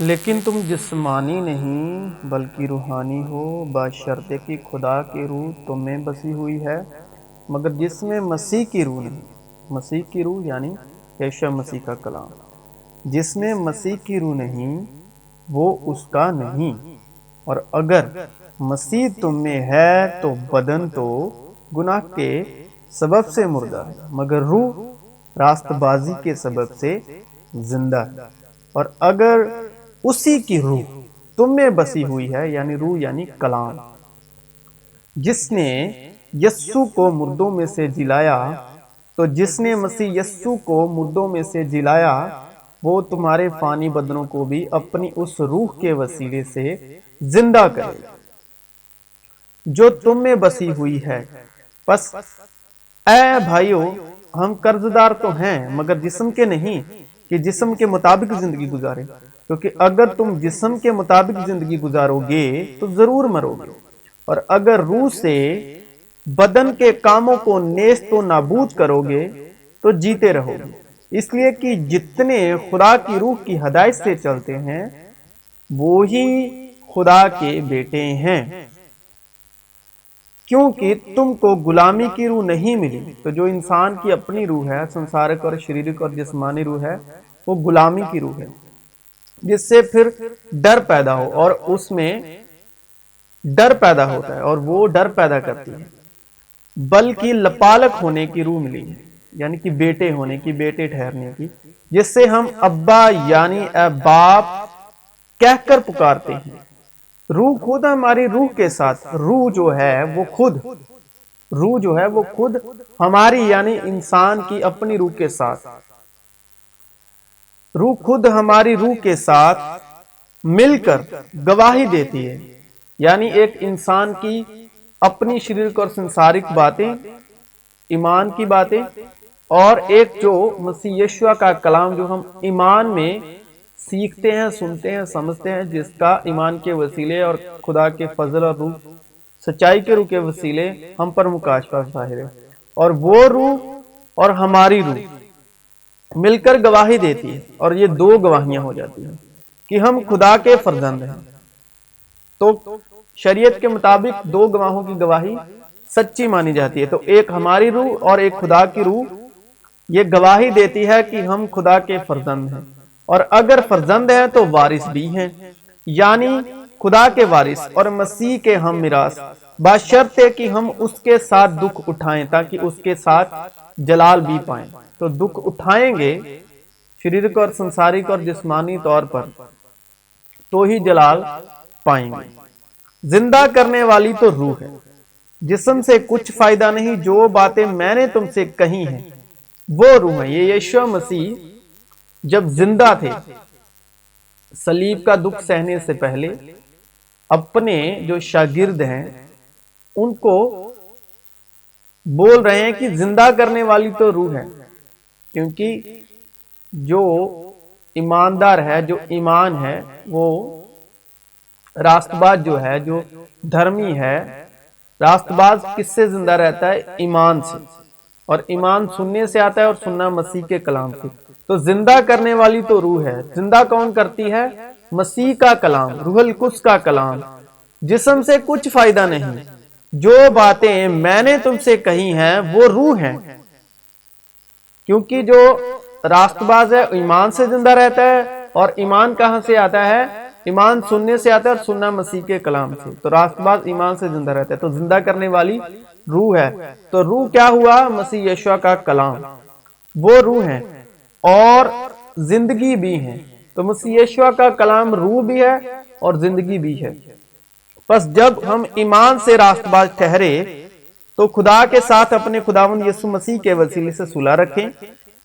لیکن تم جسمانی نہیں بلکہ روحانی ہو، بشرطے کہ خدا کی روح تم میں بسی ہوئی ہے، مگر جس میں مسیح کی روح نہیں۔ مسیح کی روح یعنی یسوع مسیح کا کلام۔ جس میں مسیح کی روح نہیں وہ اس کا نہیں، اور اگر مسیح تم میں ہے تو بدن تو گناہ کے سبب سے مردہ ہے، مگر روح راست بازی کے سبب سے زندہ ہے۔ اور اگر اسی کی روح تم میں بسی ہوئی ہے، یعنی روح یعنی کلام، جس نے یسوع کو مردوں میں سے جلایا، تو جس نے مسیح یسوع کو مردوں میں سے جلایا وہ تمہارے فانی بدنوں کو بھی اپنی اس روح کے وسیلے سے زندہ کرے گا جو تم میں بسی ہوئی ہے۔ پس اے بھائیو، ہم قرضدار تو ہیں مگر جسم کے نہیں کہ جسم کے مطابق زندگی گزاریں، کیونکہ اگر تم جسم کے مطابق زندگی گزارو گے تو ضرور مرو گے، اور اگر روح سے بدن کے کاموں کو نیست و نابود کرو گے تو جیتے رہو گے۔ اس لیے کہ جتنے خدا کی روح کی ہدایت سے چلتے ہیں وہی خدا کے بیٹے ہیں۔ کیونکہ تم کو غلامی کی روح نہیں ملی، تو جو انسان کی اپنی روح ہے، سنسارک اور شریرک اور جسمانی روح ہے، وہ غلامی کی روح ہے، جس سے پھر ڈر پیدا ہو، اور اس میں ڈر پیدا ہوتا ہے اور وہ ڈر پیدا کرتی ہے، بلکہ لپالک ہونے کی روح ملی ہے، یعنی کہ بیٹے ہونے کی، بیٹے ٹھہرنے کی، جس سے ہم ابا یعنی اے باپ کہہ کر پکارتے ہیں۔ روح خود ہماری روح کے ساتھ، روح جو ہے وہ خود ہماری یعنی انسان کی اپنی روح کے ساتھ، روح خود ہماری روح کے ساتھ مل کر گواہی دیتی ہے، یعنی ایک انسان کی اپنی شریرک اور سنسارک باتیں، ایمان کی باتیں، اور ایک جو مسیح یسوع کا کلام جو ہم ایمان میں سیکھتے ہیں، سنتے ہیں، سمجھتے ہیں، جس کا ایمان کے وسیلے اور خدا کے فضل اور روح سچائی کے روح کے وسیلے ہم پر مکاشفہ ظاہر ہے، اور وہ روح اور ہماری روح مل کر گواہی دیتی ہے، اور یہ دو گواہیاں ہو جاتی ہیں کہ ہم خدا کے فرزند ہیں۔ تو شریعت کے مطابق دو گواہوں کی گواہی سچی مانی جاتی ہے، تو ایک ہماری روح اور ایک خدا کی روح یہ گواہی دیتی ہے کہ ہم خدا کے فرزند ہیں، اور اگر فرزند ہیں تو وارث بھی ہیں، یعنی خدا کے وارث اور مسیح کے ہم میراث، بشرطے کہ ہم اس کے ساتھ دکھ اٹھائیں تاکہ اس کے ساتھ جلال بھی پائیں۔ تو دکھ اٹھائیں گے شریرک اور سنسارک اور جسمانی طور پر تو ہی جلال پائیں گے۔ زندہ کرنے والی تو روح ہے، جسم سے کچھ فائدہ نہیں۔ جو باتیں میں نے تم سے کہی ہیں وہ روح ہے۔ یہ یسوع مسیح جب زندہ تھے، صلیب کا دکھ سہنے سے پہلے اپنے جو شاگرد ہیں ان کو بول رہے ہیں کہ زندہ کرنے والی تو روح ہے، کیونکہ جو ایماندار ہے، جو ایمان ہے، وہ راست باز جو ہے، جو دھرمی ہے، راست باز کس سے زندہ رہتا ہے؟ ایمان سے، اور ایمان سننے سے آتا ہے اور سننا مسیح کے کلام سے۔ تو زندہ کرنے والی تو روح ہے۔ زندہ کون کرتی ہے؟ مسیح کا کلام، روح القدس کا کلام۔ جسم سے کچھ فائدہ نہیں۔ جو باتیں میں نے تم سے کہی ہیں وہ روح ہیں، کیونکہ جو راست باز ہے ایمان سے زندہ رہتا ہے، اور ایمان کہاں سے آتا ہے؟ ایمان سننے سے آتا ہے اور سننا مسیح کے کلام سے۔ تو راست باز ایمان سے زندہ رہتا ہے، تو زندہ کرنے والی روح ہے۔ تو روح کیا ہوا؟ مسیح یسوع کا کلام، وہ روح ہے اور زندگی بھی ہے۔ تو مسیح یسوع کا کلام روح بھی ہے اور زندگی بھی ہے۔ پس جب ہم ایمان سے راست باز ٹھہرے تو خدا کے ساتھ اپنے خداوند یسوع مسیح کے وسیلے سے صلح رکھیں،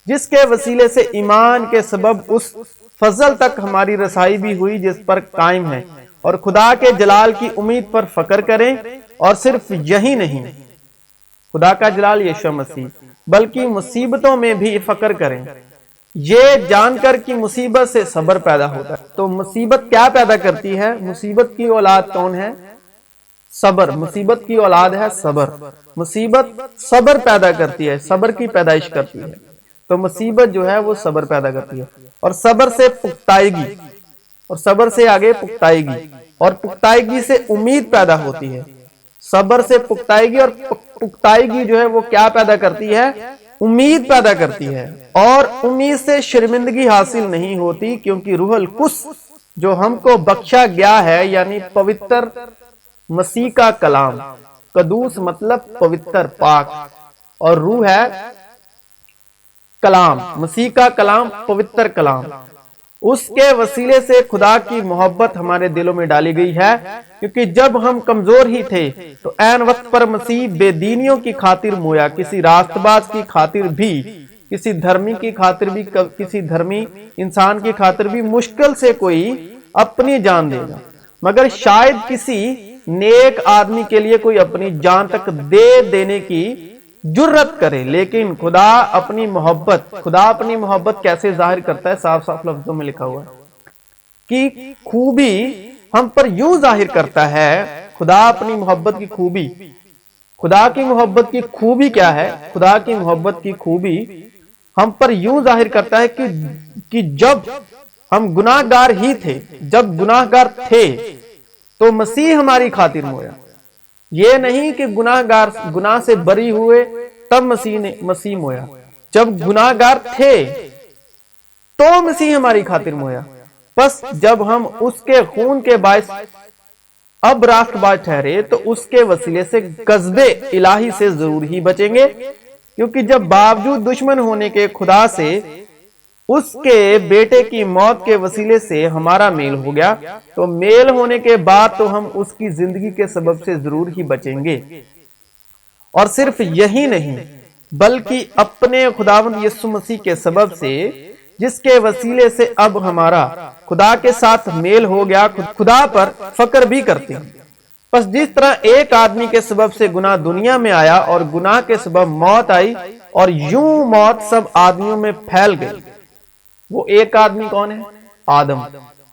جس کے وسیلے سے ایمان کے سبب اس فضل تک ہماری رسائی بھی ہوئی جس پر قائم ہے، اور خدا کے جلال کی امید پر فخر کریں۔ اور صرف یہی نہیں، خدا کا جلال یسوع مسیح، بلکہ مصیبتوں میں بھی فخر کریں، یہ جان کر کہ مصیبت سے صبر پیدا ہوتا ہے۔ تو مصیبت کیا پیدا کرتی ہے؟ مصیبت کی اولاد کون ہے؟ صبر۔ مصیبت کی اولاد ہے صبر۔ مصیبت صبر پیدا کرتی ہے، صبر کی پیدائش کرتی ہے۔ تو مصیبت جو ہے وہ صبر پیدا کرتی ہے، اور صبر سے پختائیگی، اور صبر سے آگے پختائیگی، اور پختائیگی سے امید پیدا ہوتی ہے۔ صبر سے پختائیگی، اور پختائیگی جو ہے وہ کیا پیدا کرتی ہے؟ امید پیدا کرتی ہے، اور امید سے شرمندگی حاصل نہیں ہوتی، کیونکہ روح القدس جو ہم کو بخشا گیا ہے، یعنی پوتر مسیح کا کلام، قدوس مطلب پوتر پاک، اور روح ہے کلام، مسیح کا کلام، پوتر کلام، اس کے وسیلے سے خدا کی محبت ہمارے دلوں میں ڈالی گئی ہے، کیونکہ جب ہم کمزور ہی تھے تو عین وقت پر مسیح بے دینیوں کی خاطر مویا، کسی راست باز کی خاطر بھی، کسی دھرمی کی خاطر بھی، کسی دھرمی انسان کی خاطر بھی مشکل سے کوئی اپنی جان دے گا، مگر شاید کسی نیک آدمی کے لیے کوئی اپنی جان تک دے دینے کی جرت کرے۔ لیکن خدا اپنی محبت کیسے ظاہر کرتا ہے؟ صاف صاف لفظوں میں لکھا ہوا ہے کہ خوبی ہم پر یوں ظاہر کرتا ہے۔ خدا اپنی محبت کی خوبی، خدا کی محبت کی خوبی کیا ہے؟ خدا کی محبت کی خوبی ہم پر یوں ظاہر کرتا ہے کہ جب ہم گناہ گار ہی تھے، جب گناہ گار تھے تو مسیح ہماری خاطر مویا۔ یہ نہیں کہ گناہ سے بری ہوئے تب مسیح مویا، جب گناہ گار تھے تو مسیح ہماری خاطر مویا۔ بس جب ہم اس کے خون کے باعث اب راست باز ٹھہرے تو اس کے وسیلے سے غضب الہی سے ضرور ہی بچیں گے، کیونکہ جب باوجود دشمن ہونے کے خدا سے اس کے بیٹے کی موت کے وسیلے سے ہمارا میل ہو گیا، تو میل ہونے کے بعد تو ہم اس کی زندگی کے سبب سے ضرور ہی بچیں گے۔ اور صرف یہی نہیں بلکہ اپنے خداوند یسوع مسیح کے سبب سے، جس کے وسیلے سے اب ہمارا خدا کے ساتھ میل ہو گیا، خدا پر فخر بھی کرتے ہیں۔ پس جس طرح ایک آدمی کے سبب سے گناہ دنیا میں آیا اور گناہ کے سبب موت آئی، اور یوں موت سب آدمیوں میں پھیل گئی۔ وہ ایک آدمی کون ہے؟ آدم،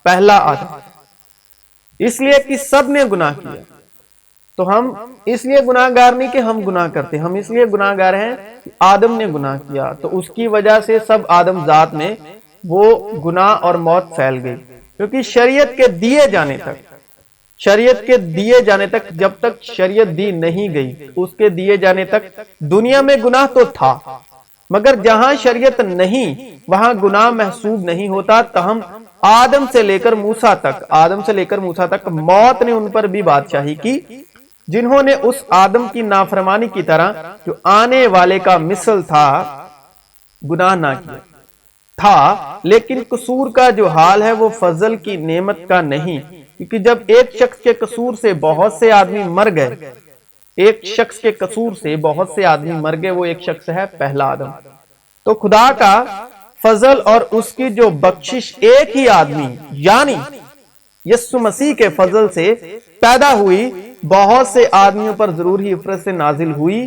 پہلا آدم۔ اس لیے کہ سب نے گناہ کیا، تو ہم اس لیے گناہ گار نہیں کہ ہم گناہ کرتے، ہم اس لیے گناہ گار ہیں کہ آدم نے گناہ کیا، تو اس کی وجہ سے سب آدم ذات میں وہ گناہ اور موت پھیل گئی۔ کیونکہ شریعت کے دیے جانے تک جب تک شریعت دی نہیں گئی، اس کے دیے جانے تک دنیا میں گناہ تو تھا، مگر جہاں شریعت نہیں وہاں گناہ محسوب نہیں ہوتا، تاہم آدم سے لے کر موسیٰ تک موت نے ان پر بھی بادشاہی کی، جنہوں نے اس آدم کی نافرمانی کی طرح جو آنے والے کا مثل تھا گناہ نہ کیا تھا۔ لیکن قصور کا جو حال ہے وہ فضل کی نعمت کا نہیں، کیونکہ جب ایک شخص کے قصور سے بہت سے آدمی مر گئے، وہ ایک شخص ہے پہلا آدم، تو خدا کا فضل اور اس کی جو بخشش ایک ہی آدمی یعنی یسوع مسیح کے فضل سے پیدا ہوئی، بہت سے آدمیوں پر ضرور ہی افرت سے نازل ہوئی۔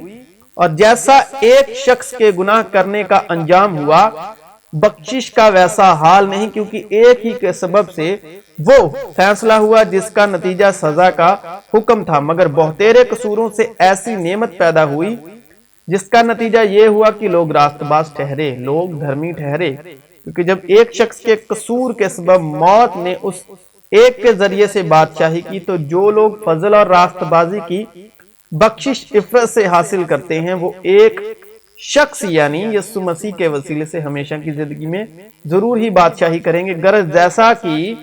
اور جیسا ایک شخص کے گناہ کرنے کا انجام ہوا، بخشش کا ویسا حال نہیں، کیونکہ ایک ہی کے سبب سے وہ فیصلہ ہوا جس کا نتیجہ سزا کا حکم تھا، مگر بہتیرے قصوروں سے ایسی نعمت پیدا ہوئی جس کا نتیجہ یہ ہوا کہ لوگ راست باز ٹھہرے، لوگ دھرمی ٹھہرے۔ کیونکہ جب ایک شخص کے قصور کے سبب موت نے اس ایک کے ذریعے سے بادشاہی کی، تو جو لوگ فضل اور راست بازی کی بخشش عفت سے حاصل کرتے ہیں، وہ ایک شخص یعنی یسوع مسیح کے وسیلے سے ہمیشہ کی زندگی میں ضرور ہی بادشاہی کریں گے۔ غرض جیسا کہ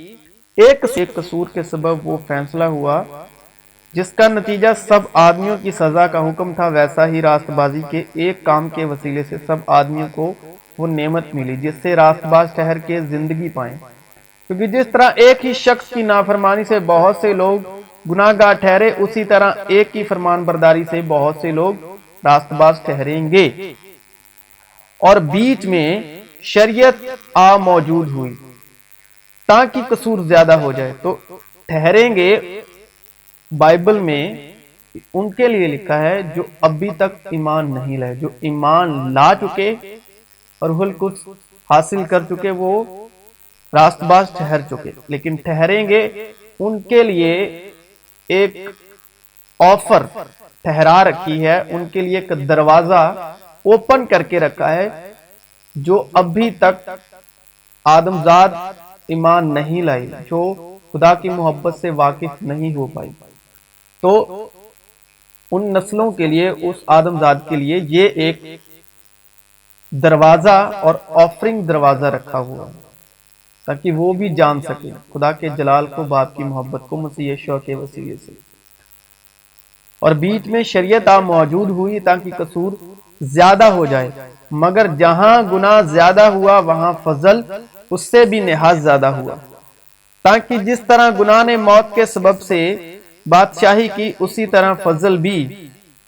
ایک قصور کے سبب وہ فیصلہ ہوا جس کا نتیجہ سب آدمیوں کی سزا کا حکم تھا، ویسا ہی راست بازی کے ایک کام کے وسیلے سے سب آدمیوں کو وہ نعمت ملی جس سے راست باز ٹھہر کے زندگی پائیں۔ کیونکہ جس طرح ایک ہی شخص کی نافرمانی سے بہت سے لوگ گناہ گار ٹھہرے، اسی طرح ایک کی فرمان برداری سے بہت سے لوگ راست باز ٹھہریں گے۔ اور بیچ میں شریعت موجود ہوئی تاکہ قصور زیادہ ہو جائے، تو ٹھہریں گے بائبل میں ان کے لیے لکھا ہے جو ابھی تک ایمان نہیں لائے، جو ایمان لا چکے اور روح القدس حاصل کر چکے، وہ راست باز ٹھہر چکے۔ لیکن ٹھہریں گے ان کے لیے ایک آفر ٹھہرا رکھی ہے، ان کے لیے ایک دروازہ اوپن کر کے رکھا ہے، جو ابھی تک آدمزاد ایمان نہیں لائی، جو خدا کی محبت سے واقف نہیں ہو پائی، تو ان نسلوں کے لیے، اس آدم ذات کے لیے یہ ایک دروازہ اور آفرنگ دروازہ رکھا ہوا ہے، تاکہ وہ بھی جان سکے خدا کے جلال کو، باپ کی محبت کو مسیح یسوع کے وسیلے سے۔ اور بیچ میں شریعت موجود ہوئی تاکہ قصور زیادہ ہو جائے، مگر جہاں گناہ زیادہ ہوا وہاں فضل اس سے بھی نہایت زیادہ ہوا، تاکہ جس طرح گناہ نے موت کے سبب سے بادشاہی کی، اسی طرح فضل بھی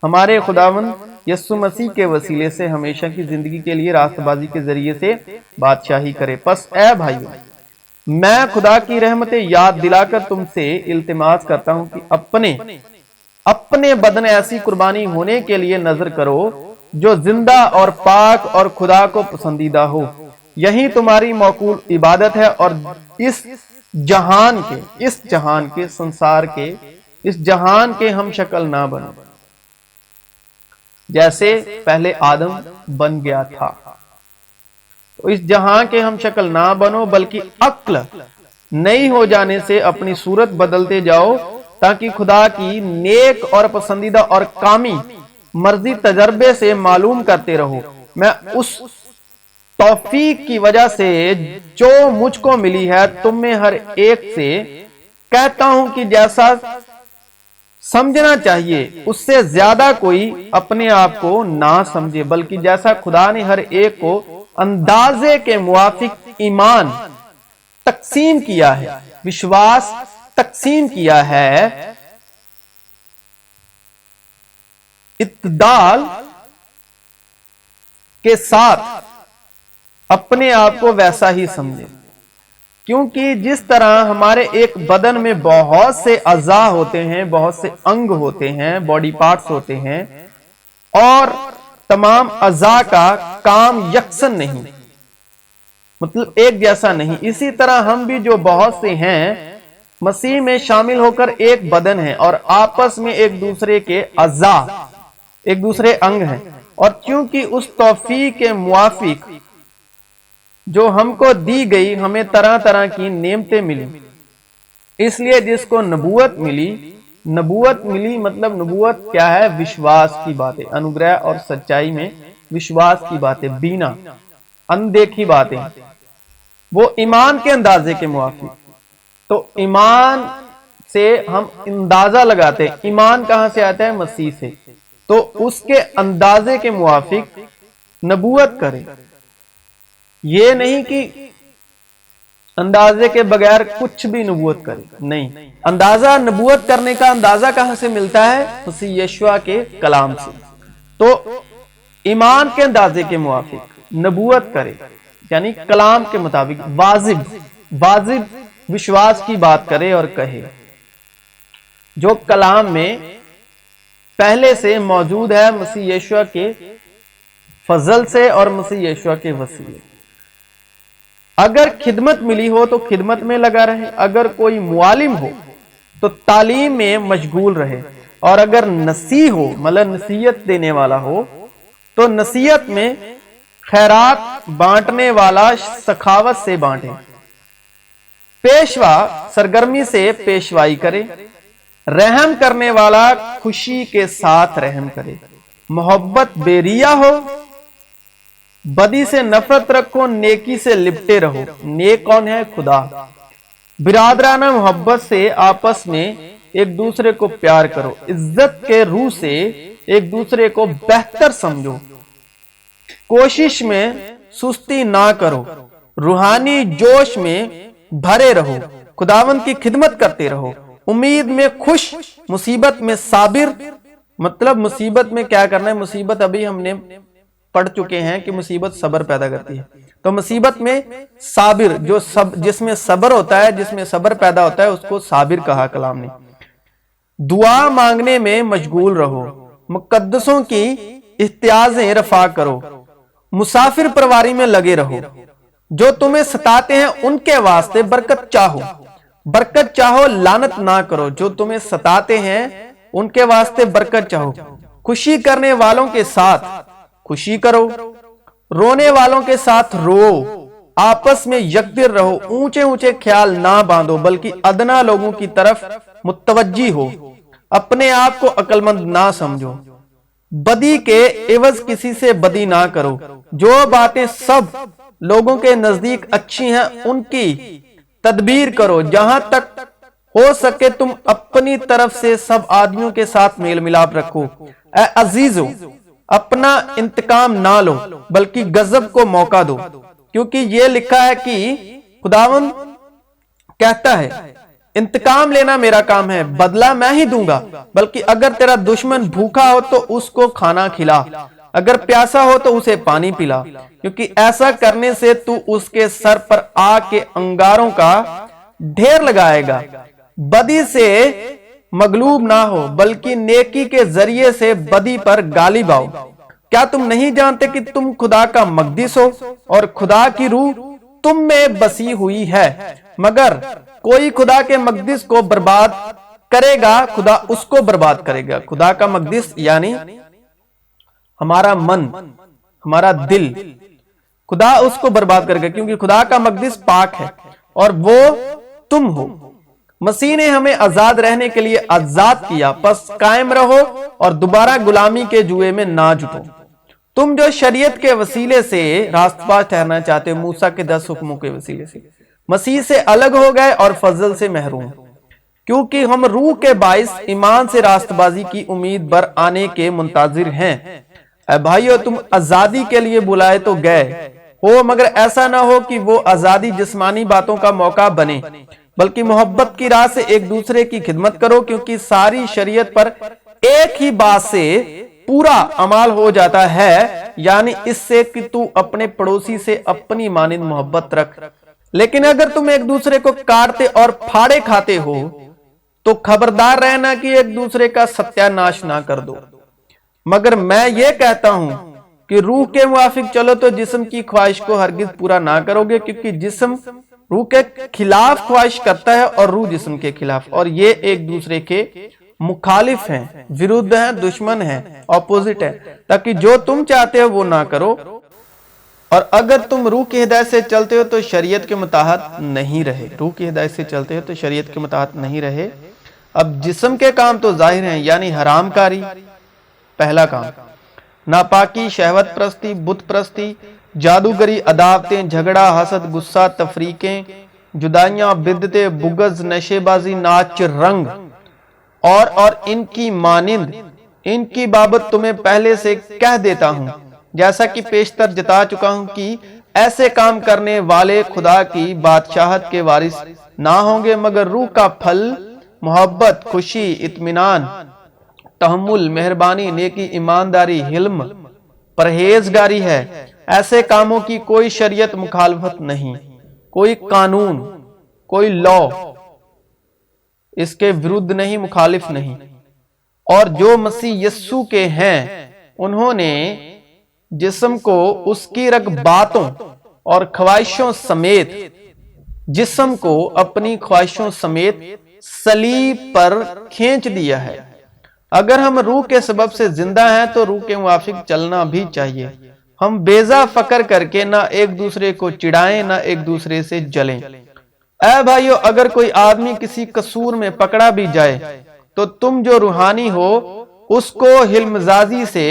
ہمارے خداوند یسوع مسیح کے وسیلے سے ہمیشہ کی زندگی کے لیے راست بازی کے ذریعے سے بادشاہی کرے۔ پس اے بھائیو، میں خدا کی رحمتیں یاد دلا کر تم سے التماس کرتا ہوں کہ اپنے بدن ایسی قربانی ہونے کے لیے نظر کرو جو زندہ اور پاک اور خدا کو پسندیدہ ہو، یہی تمہاری معقول عبادت ہے۔ اور اس جہان کے سنسار کے، اس جہان کے ہم شکل نہ بنو جیسے پہلے آدم بن گیا تھا، تو اس جہاں کے ہم شکل نہ بنو، بلکہ عقل نئی ہو جانے سے اپنی صورت بدلتے جاؤ، تاکہ خدا کی نیک اور پسندیدہ اور کامی مرضی تجربے سے معلوم کرتے رہو۔ میں اس توفیق کی وجہ سے جو مجھ کو ملی ہے تم میں ہر ایک سے کہتا ہوں کہ جیسا سمجھنا چاہیے اس سے زیادہ کوئی اپنے آپ کو نہ سمجھے، بلکہ جیسا خدا نے ہر ایک کو اندازے کے موافق ایمان تقسیم کیا ہے، وشواس تقسیم کیا ہے، اعتدال کے ساتھ اپنے آپ کو ویسا ہی سمجھے۔ کیونکہ جس طرح ہمارے ایک بدن میں بہت سے اعضاء ہوتے ہیں، بہت سے انگ ہوتے ہیں، باڈی پارٹس ہوتے ہیں، اور تمام اعضاء کا کام یکساں نہیں، مطلب ایک جیسا نہیں، اسی طرح ہم بھی جو بہت سے ہیں مسیح میں شامل ہو کر ایک بدن ہے، اور آپس میں ایک دوسرے کے اعضاء، ایک دوسرے انگ ہیں۔ اور کیونکہ اس توفیق کے موافق جو ہم کو دی گئی، ہمیں طرح طرح کی نعمتیں ملی، اس لیے جس کو نبوت ملی مطلب نبوت کیا ہے؟ وشواس کی باتیں، انوگرہ اور سچائی میں وشواس کی باتیں، بینا اندیکھی باتیں، وہ ایمان کے اندازے کے موافق۔ تو ایمان سے ہم اندازہ لگاتے ہیں، ایمان کہاں سے آتا ہے؟ مسیح سے، تو اس کے اندازے کے موافق نبوت کرے۔ یہ نہیں کہ اندازے کے بغیر کچھ بھی نبوت کرے، نہیں، اندازہ نبوت کرنے کا اندازہ کہاں سے ملتا ہے؟ مسیح یسوع کے کلام سے۔ تو ایمان کے اندازے کے موافق نبوت کرے، یعنی کلام کے مطابق واجب وشواس کی بات کرے اور کہے، جو کلام میں پہلے سے موجود ہے، مسیح یسوع کے فضل سے اور مسیح یسوع کے وسیلے۔ اگر خدمت ملی ہو تو خدمت میں لگا رہے، اگر کوئی معلم ہو تو تعلیم میں مشغول رہے، اور اگر نصیح ہو مطلب نصیحت دینے والا ہو تو نصیحت میں، خیرات بانٹنے والا سخاوت سے بانٹے، پیشوا سرگرمی سے پیشوائی کرے، رحم کرنے والا خوشی کے ساتھ رحم کرے، محبت بے ریا ہو، بدی سے نفرت رکھو، نیکی سے لپٹے رہو۔ نیک کون ہے؟ خدا۔ برادرانہ محبت سے آپس میں ایک دوسرے کو پیار کرو، عزت کے روح سے ایک دوسرے کو بہتر سمجھو، کوشش میں سستی نہ کرو، روحانی جوش میں بھرے رہو، خداوند کی خدمت کرتے رہو، امید میں خوش، مصیبت میں صابر۔ مطلب مصیبت میں کیا کرنا ہے؟ مصیبت ابھی ہم نے پڑھ چکے ہیں کہ مصیبت صبر پیدا کرتی ہے، تو مصیبت میں صابر، جس میں صبر ہوتا ہے، جس میں صبر پیدا ہوتا ہے، اس کو صابر کہا کلام نے۔ دعا مانگنے میں مشغول رہو، مقدسوں کی احتیاجیں رفع کرو، مسافر پرواری میں لگے رہو، جو تمہیں ستاتے ہیں ان کے واسطے برکت چاہو، لعنت نہ کرو، جو تمہیں ستاتے ہیں ان کے واسطے برکت چاہو، خوشی کرنے والوں کے ساتھ خوشی کرو، رونے والوں کے ساتھ رو، آپس میں یکدر رہو، اونچے اونچے خیال نہ باندھو بلکہ ادنا لوگوں کی طرف متوجہ ہو، اپنے آپ کو عقل مند نہ سمجھو، بدی کے عوض کسی سے بدی نہ کرو، جو باتیں سب لوگوں کے نزدیک اچھی ہیں ان کی تدبیر کرو، جہاں تک ہو سکے تم اپنی طرف سے سب آدمیوں کے ساتھ میل ملاپ رکھو۔ اے عزیزو، اپنا انتقام نہ لو بلکہ غضب کو موقع دو، کیونکہ یہ لکھا ہے کہ خداوند کہتا ہے انتقام لینا میرا کام ہے، بدلہ میں ہی دوں گا، بلکہ اگر تیرا دشمن بھوکا ہو تو اس کو کھانا کھلا، اگر پیاسا ہو تو اسے پانی پلا، کیونکہ ایسا کرنے سے تو اس کے سر پر آگ کے انگاروں کا ڈھیر لگائے گا۔ بدی سے مغلوب نہ ہو بلکہ نیکی کے ذریعے سے بدی پر غالب آؤ۔ کیا تم نہیں جانتے کہ تم خدا کا مقدس ہو اور خدا کی روح تم میں بسی ہوئی ہے؟ مگر کوئی خدا کے مقدس کو برباد کرے گا، خدا اس کو برباد کرے گا۔ خدا کا مقدس یعنی ہمارا من، ہمارا دل، خدا اس کو برباد کرے گا، کیونکہ خدا کا مقدس پاک ہے اور وہ تم ہو۔ مسیح نے ہمیں آزاد رہنے کے لیے آزاد کیا، پس قائم رہو اور دوبارہ غلامی کے جوئے میں نہ جٹو۔ تم جو شریعت کے وسیلے سے راست باز ٹھہرنا چاہتے ہو، موسیٰ کے 10 حکموں کے وسیلے سے مسیح سے الگ ہو گئے اور فضل سے محروم، کیونکہ ہم روح کے باعث ایمان سے راست بازی کی امید بر آنے کے منتظر ہیں۔ اے بھائیو، تم آزادی کے لیے بلائے تو گئے ہو، مگر ایسا نہ ہو کہ وہ آزادی جسمانی باتوں کا موقع بنے، بلکہ محبت کی راہ سے ایک دوسرے کی خدمت کرو، کیونکہ ساری شریعت پر ایک ہی بات سے پورا عمل ہو جاتا ہے، یعنی اس سے کہ تو اپنے پڑوسی سے اپنی مانند محبت رکھ۔ لیکن اگر تم ایک دوسرے کو کاٹتے اور پھاڑے کھاتے ہو تو خبردار رہنا کہ ایک دوسرے کا ستیہ ناش نہ کر دو۔ مگر میں یہ کہتا ہوں کہ روح کے موافق چلو تو جسم کی خواہش کو ہرگز پورا نہ کرو گے، کیونکہ جسم روح کے خلاف خواہش کرتا ہے اور روح جسم کے خلاف، اور یہ ایک دوسرے کے مخالف ہیں، ورودھ ہیں، دشمن ہیں، اپوزٹ ہیں، تاکہ جو تم چاہتے ہو وہ نہ کرو۔ اور اگر تم روح کی ہدایت سے چلتے ہو تو شریعت کے متحد نہیں رہے۔ روح کی ہدایت سے چلتے ہو تو شریعت کے متحد نہیں رہے۔ اب جسم کے کام تو ظاہر ہیں، یعنی حرام کاری، پہلا کام، ناپاکی، شہوت پرستی، بت پرستی، جادوگری، عداوتیں، جھگڑا، حسد، غصہ، تفریقیں، جدائیاں، بدعتیں، بغض، نشے بازی، ناچ رنگ اور ان کی مانند، ان کی بابت تمہیں پہلے سے کہہ دیتا ہوں، جیسا کہ پیشتر جتا چکا ہوں کہ ایسے کام کرنے والے خدا کی بادشاہت کے وارث نہ ہوں گے۔ مگر روح کا پھل محبت، خوشی، اطمینان، تحمل، مہربانی، نیکی، ایمانداری، حلم، پرہیزگاری ہے۔ ایسے کاموں کی کوئی شریعت مخالفت نہیں، کوئی قانون، کوئی لا اس کے ورد نہیں، مخالف نہیں۔ اور جو مسیح یسوع کے ہیں انہوں نے جسم کو اس کی رغباتوں اور خواہشوں سمیت، جسم کو اپنی خواہشوں سمیت صلیب پر کھینچ دیا ہے۔ اگر ہم روح کے سبب سے زندہ ہیں تو روح کے موافق چلنا بھی چاہیے۔ ہم بیزا فکر کر کے نہ ایک دوسرے کو چڑھائیں نہ ایک دوسرے سے جلیں۔ اے بھائیو، اگر کوئی آدمی کسی قصور میں پکڑا بھی جائے تو تم جو روحانی ہو اس کو حلمزازی سے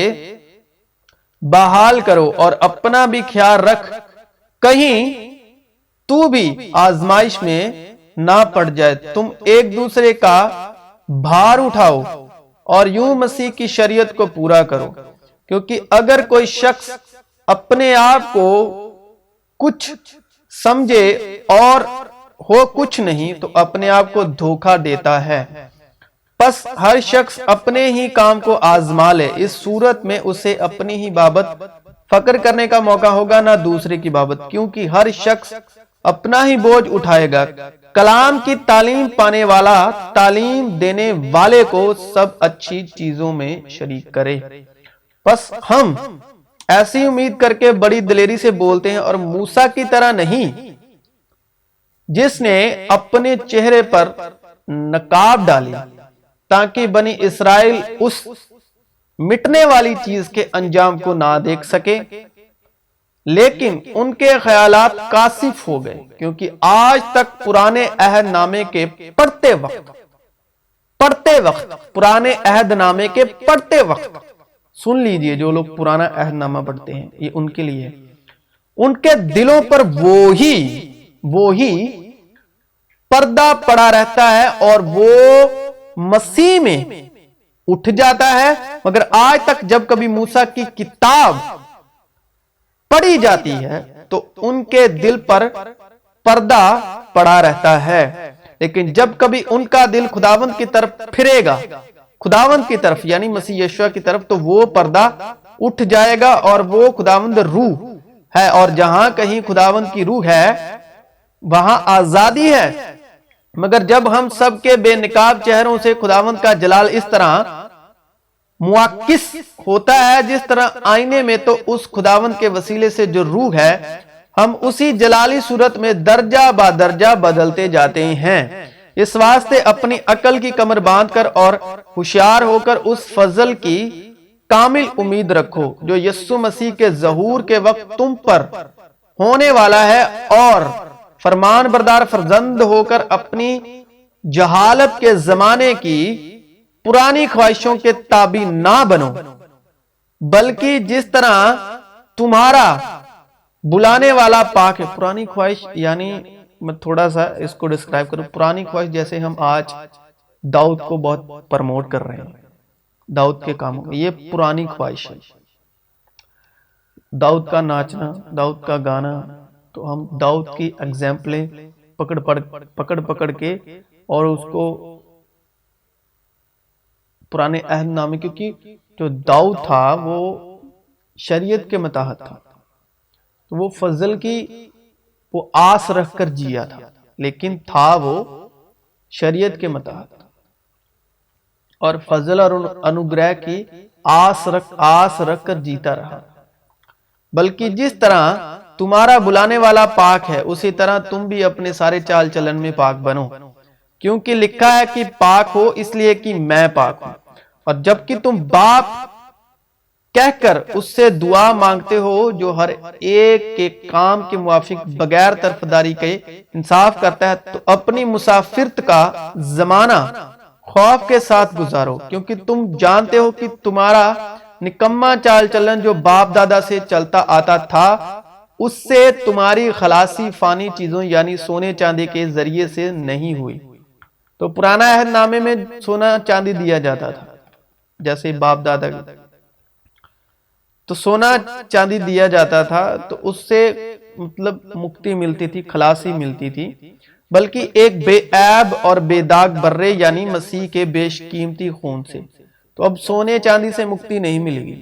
بحال کرو، اور اپنا بھی خیال رکھ کہیں تو بھی آزمائش میں نہ پڑ جائے۔ تم ایک دوسرے کا بھار اٹھاؤ اور یوں مسیح کی شریعت کو پورا کرو، کیونکہ اگر کوئی شخص اپنے آپ کو کچھ سمجھے اور ہو کچھ نہیں تو اپنے آپ کو دھوکہ دیتا ہے۔ پس ہر شخص اپنے ہی کام کو آزما لے، اس صورت میں اسے اپنی ہی بابت فکر کرنے کا موقع ہوگا، نہ دوسرے کی بابت، کیونکہ ہر شخص اپنا ہی بوجھ اٹھائے گا۔ کلام کی تعلیم پانے والا تعلیم دینے والے کو سب اچھی چیزوں میں شریک کرے۔ پس ہم ایسی امید کر کے بڑی دلیری سے بولتے ہیں، اور موسیٰ کی طرح نہیں جس نے اپنے چہرے پر نقاب ڈالی تاکہ بنی اسرائیل اس مٹنے والی چیز کے انجام کو نہ دیکھ سکے لیکن ان کے خیالات کاسف ہو گئے، کیونکہ آج تک پرانے عہد نامے کے پڑھتے وقت پرانے عہد نامے کے پڑھتے وقت سن لیجئے، جو لوگ پرانا عہد نامہ پڑھتے ہیں یہ ان کے لیے، ان کے دلوں پر وہی پردہ پڑا رہتا ہے اور وہ مسیح میں اٹھ جاتا ہے، مگر آج تک جب کبھی موسیٰ کی کتاب پڑھی جاتی ہے تو ان کے دل پر پردہ پڑا رہتا ہے، لیکن جب کبھی ان کا دل خداوند کی طرف پھرے گا، خداوند کی طرف یعنی مسیح یشوع کی طرف، تو وہ پردہ اٹھ جائے گا، اور وہ خداوند روح ہے، اور جہاں کہیں خداوند کی روح ہے وہاں آزادی ہے۔ مگر جب ہم سب کے بے نقاب چہروں سے خداوند کا جلال اس طرح معاکس ہوتا ہے جس طرح آئینے میں، تو اس خداوند کے وسیلے سے جو روح ہے ہم اسی جلالی صورت میں درجہ با درجہ بدلتے جاتے ہیں۔ اس واسطے اپنی عقل کی کمر باندھ کر اور ہوشیار ہو کر اس فضل کی کامل امید رکھو جو یسوع مسیح کے ظہور کے وقت تم پر ہونے والا ہے، اور فرمان بردار فرزند ہو کر اپنی جہالت کے زمانے کی پرانی خواہشوں کے تابع نہ بنو، بلکہ جس طرح تمہارا بلانے والا پاک ہے۔ پرانی خواہش یعنی میں تھوڑا سا اس کو ڈسکرائب کروں، پرانی خواہش جیسے ہم آج داؤد کو بہت پرموٹ کر رہے ہیں، داؤد کے کاموں میں، یہ پرانی خواہش ہے۔ داؤد کا ناچنا، داؤد کا گانا، تو ہم داؤد کی ایگزامپلیں پکڑ کے اور اس کو پرانے عہد نامے، کیونکہ جو داؤد تھا وہ شریعت کے متحد تھا، تو وہ فضل کی وہ آس رکھ کر جیا تھا، لیکن تھا وہ شریعت کے متحد، اور فضل اور انوگرہ کی آس رکھ کر جیتا رہا۔ بلکہ جس طرح تمہارا بلانے والا پاک ہے، اسی طرح تم بھی اپنے سارے چال چلن میں پاک بنو، کیونکہ لکھا ہے کہ پاک ہو اس لیے کہ میں پاک ہوں۔ اور جبکہ تم باپ کہہ کر اس سے دعا مانگتے ہو جو ہر ایک کے کام کے موافق بغیر طرفداری کے انصاف کرتا ہے، تو اپنی مسافرت کا زمانہ خوف کے ساتھ گزارو، کیونکہ تم جانتے ہو کہ تمہارا نکما چال چلن جو باپ دادا سے چلتا آتا تھا، اس سے تمہاری خلاصی فانی چیزوں یعنی سونے چاندی کے ذریعے سے نہیں ہوئی۔ تو پرانا عہد نامے میں سونا چاندی دیا جاتا تھا، جیسے باپ دادا تو سونا چاندی دیا جاتا تھا، تو اس سے مطلب مکتی ملتی تھی، خلاصی ملتی تھی، بلکہ ایک بے عیب اور بے داغ برے یعنی مسیح کے بیش قیمتی خون سے۔ تو اب سونے چاندی سے مکتی نہیں ملے گی،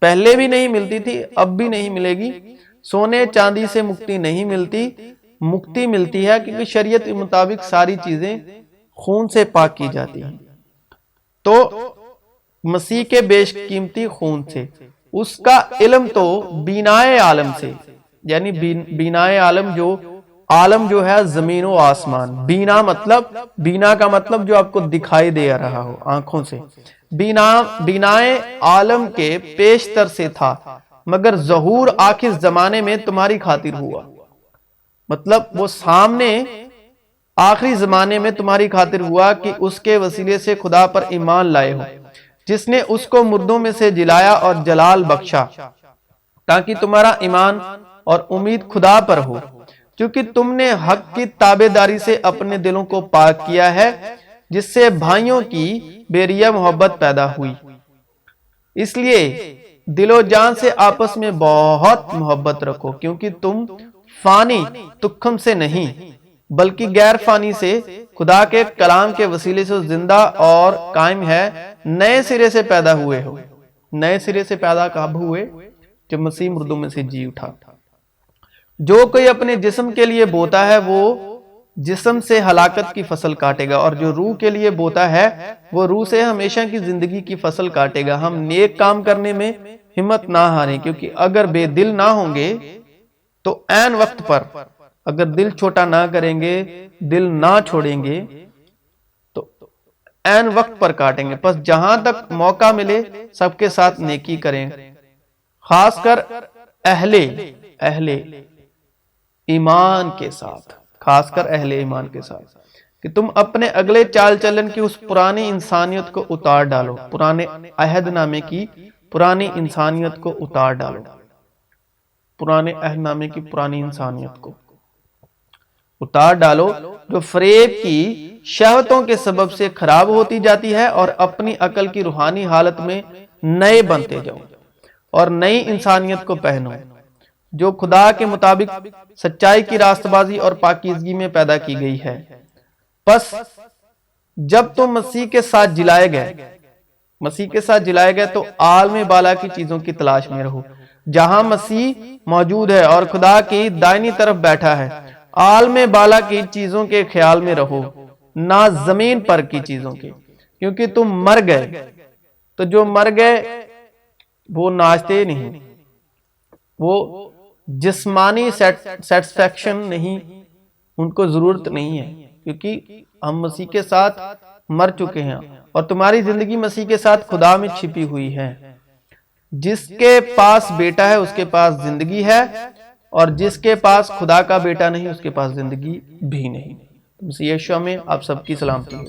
پہلے بھی نہیں ملتی تھی، اب بھی نہیں ملے گی۔ سونے چاندی سے مکتی نہیں ملتی، مکتی ملتی ہے کیونکہ شریعت کے مطابق ساری چیزیں خون سے پاک کی جاتی ہیں، تو مسیح کے بیش قیمتی خون سے۔ اس کا علم تو بینائے عالم سے، یعنی بینائے عالم جو ہے زمین و آسمان، بینا کا مطلب جو آپ کو دکھائی دے رہا ہو آنکھوں سے، بینائے عالم کے پیشتر سے تھا، مگر ظہور آخر زمانے میں تمہاری خاطر ہوا۔ مطلب وہ سامنے آخری زمانے میں تمہاری خاطر ہوا کہ اس کے وسیلے سے خدا پر ایمان لائے ہو، جس نے اس کو مردوں میں سے جلایا اور جلال بخشا، تاکہ تمہارا ایمان اور امید خدا پر ہو، کیونکہ تم نے حق کی تابع داری سے اپنے دلوں کو پاک کیا ہے، جس سے بھائیوں کی بے ریا محبت پیدا ہوئی۔ اس لیے دل و جان سے آپس میں بہت محبت رکھو، کیونکہ تم فانی تخم سے نہیں بلکہ غیر فانی سے خدا کے کلام کے وسیلے سے زندہ اور قائم ہے نئے سرے سے پیدا ہوئے ہو۔ نئے سرے سے پیدا کب ہوئے؟ جب مسیح مردوں میں سے جی اٹھا۔ جو کوئی اپنے جسم کے لیے بوتا ہے وہ جسم سے ہلاکت کی فصل کاٹے گا، اور جو روح کے لیے بوتا ہے وہ روح سے ہمیشہ کی زندگی کی فصل کاٹے گا۔ ہم نیک کام کرنے میں ہمت نہ ہاریں، کیونکہ اگر بے دل نہ ہوں گے تو عین وقت پر، اگر دل چھوٹا نہ کریں گے، دل نہ چھوڑیں گے تو عین وقت پر کاٹیں گے۔ پس جہاں تک موقع ملے سب کے ساتھ نیکی کریں، خاص کر اہل ایمان کے ساتھ، خاص کر اہل ایمان کے ساتھ، کہ تم اپنے اگلے چال چلن کی اس پرانی انسانیت کو اتار ڈالو، پرانے عہد نامے کی پرانی انسانیت کو اتار ڈالو، پرانے عہد نامے کی پرانی انسانیت کو اتار ڈالو، جو فریب کی شہوتوں کے سبب سے خراب ہوتی جاتی ہے، اور اپنی عقل کی روحانی حالت میں نئے بنتے جاؤ اور نئی انسانیت کو پہنو، جو خدا کے مطابق سچائی کی راست بازی اور پاکیزگی میں پیدا کی گئی ہے۔ پس جب تم مسیح کے ساتھ جلائے گئے تو عالم بالا کی چیزوں کی تلاش میں رہو، جہاں مسیح موجود ہے اور خدا کی دائنی طرف بیٹھا ہے۔ عالم بالا کی چیزوں کے خیال میں رہو، نہ زمین پر کی چیزوں کے، کیونکہ تم مر گئے۔ تو جو مر گئے وہ ناچتے نہیں، وہ جسمانی سیٹسفیکشن نہیں، ان کو ضرورت نہیں ہے، کیونکہ ہم مسیح کے ساتھ مر چکے ہیں، اور تمہاری زندگی مسیح کے ساتھ خدا میں چھپی ہوئی ہے۔ جس کے پاس بیٹا ہے اس کے پاس زندگی ہے، اور جس کے پاس خدا کا بیٹا نہیں اس کے پاس زندگی بھی نہیں۔ مسیح یشوع میں آپ سب کی سلامتی ہو۔